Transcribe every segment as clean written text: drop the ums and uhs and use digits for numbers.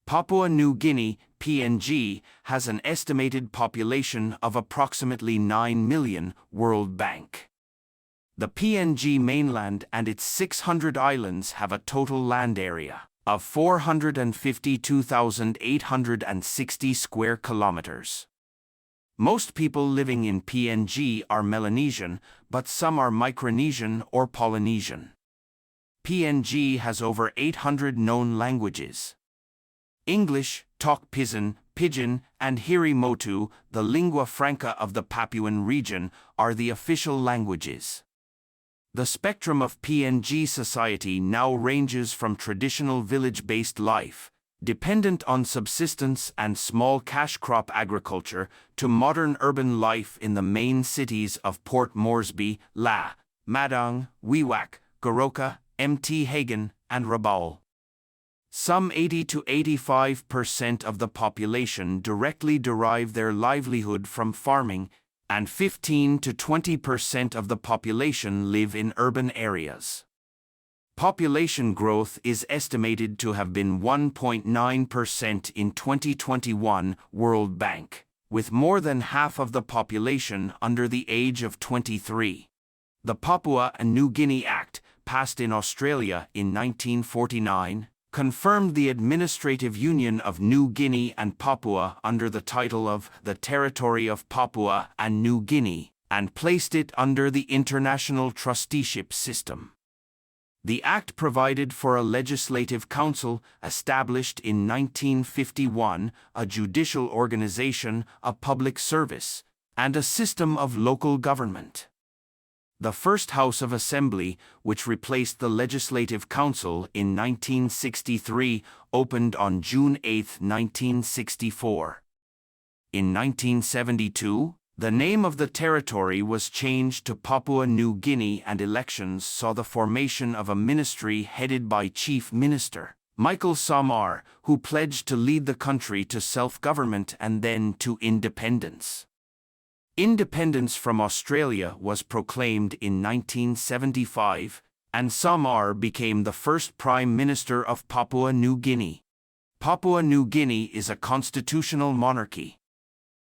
Papua New Guinea, PNG, has an estimated population of approximately 9 million, World Bank. The PNG mainland and its 600 islands have a total land area of 452,860 square kilometers. Most people living in PNG are Melanesian, but some are Micronesian or Polynesian. PNG has over 800 known languages. English, Tok Pisin, Pidgin, and Hiri Motu, the lingua franca of the Papuan region, are the official languages. The spectrum of PNG society now ranges from traditional village-based life, dependent on subsistence and small cash crop agriculture, to modern urban life in the main cities of Port Moresby, La, Madang, Wewak, Goroka, Mt. Hagen, and Rabaul. Some 80 to 85% of the population directly derive their livelihood from farming, and 15 to 20% of the population live in urban areas. Population growth is estimated to have been 1.9% in 2021, World Bank, with more than half of the population under the age of 23. The Papua New Guinea Act, passed in Australia in 1949, confirmed the administrative union of New Guinea and Papua under the title of the Territory of Papua and New Guinea, and placed it under the international trusteeship system. The Act provided for a legislative council established in 1951, a judicial organization, a public service, and a system of local government. The first House of Assembly, which replaced the Legislative Council in 1963, opened on June 8, 1964. In 1972, the name of the territory was changed to Papua New Guinea, and elections saw the formation of a ministry headed by Chief Minister Michael Samar, who pledged to lead the country to self-government and then to independence. Independence from Australia was proclaimed in 1975, and Samar became the first Prime Minister of Papua New Guinea. Papua New Guinea is a constitutional monarchy.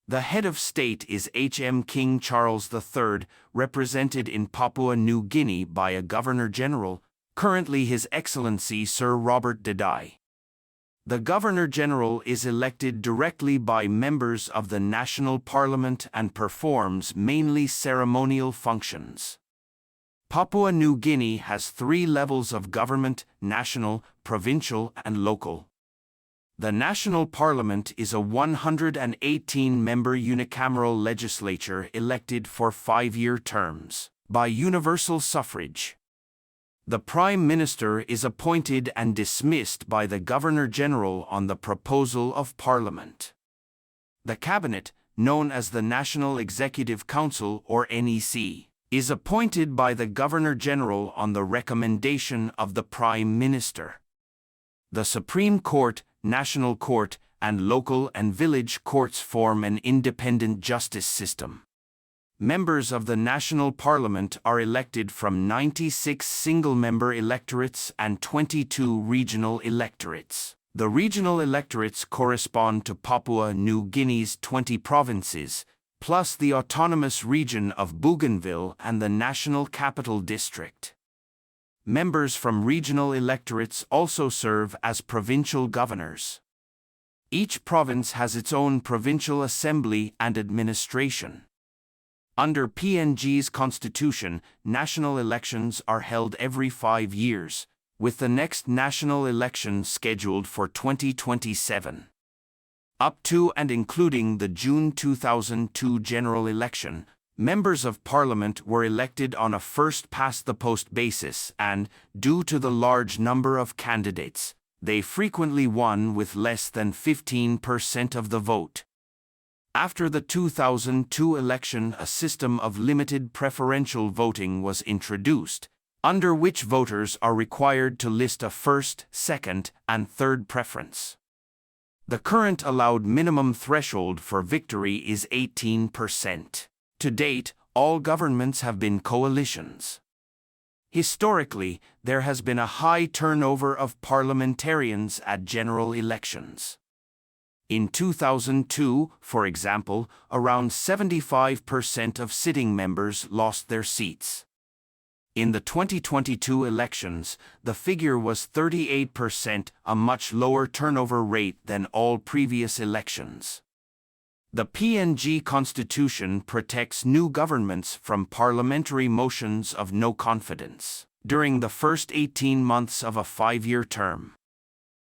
The head of state is H.M. King Charles III, represented in Papua New Guinea by a Governor-General, currently His Excellency Sir Robert Dedai. The Governor-General is elected directly by members of the National Parliament and performs mainly ceremonial functions. Papua New Guinea has 3 levels of government: national, provincial, and local. The National Parliament is a 118-member unicameral legislature elected for 5-year terms by universal suffrage. The Prime Minister is appointed and dismissed by the Governor-General on the proposal of Parliament. The Cabinet, known as the National Executive Council or NEC, is appointed by the Governor-General on the recommendation of the Prime Minister. The Supreme Court, National Court, and local and village courts form an independent justice system. Members of the National Parliament are elected from 96 single-member electorates and 22 regional electorates. The regional electorates correspond to Papua New Guinea's 20 provinces, plus the autonomous region of Bougainville and the National Capital District. Members from regional electorates also serve as provincial governors. Each province has its own provincial assembly and administration. Under PNG's constitution, national elections are held every 5 years, with the next national election scheduled for 2027. Up to and including the June 2002 general election, members of Parliament were elected on a first-past-the-post basis and, due to the large number of candidates, they frequently won with less than 15% of the vote. After the 2002 election, a system of limited preferential voting was introduced, under which voters are required to list a first, second, and third preference. The current allowed minimum threshold for victory is 18%. To date, all governments have been coalitions. Historically, there has been a high turnover of parliamentarians at general elections. In 2002, for example, around 75% of sitting members lost their seats. In the 2022 elections, the figure was 38%, a much lower turnover rate than all previous elections. The PNG Constitution protects new governments from parliamentary motions of no confidence during the first 18 months of a 5-year term.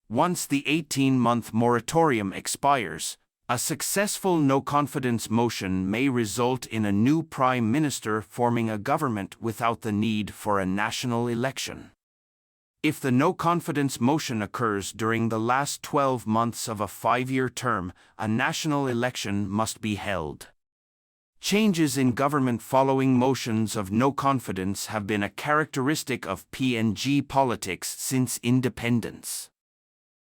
Once the 18-month moratorium expires, a successful no-confidence motion may result in a new prime minister forming a government without the need for a national election. If the no-confidence motion occurs during the last 12 months of a 5-year term, a national election must be held. Changes in government following motions of no confidence have been a characteristic of PNG politics since independence.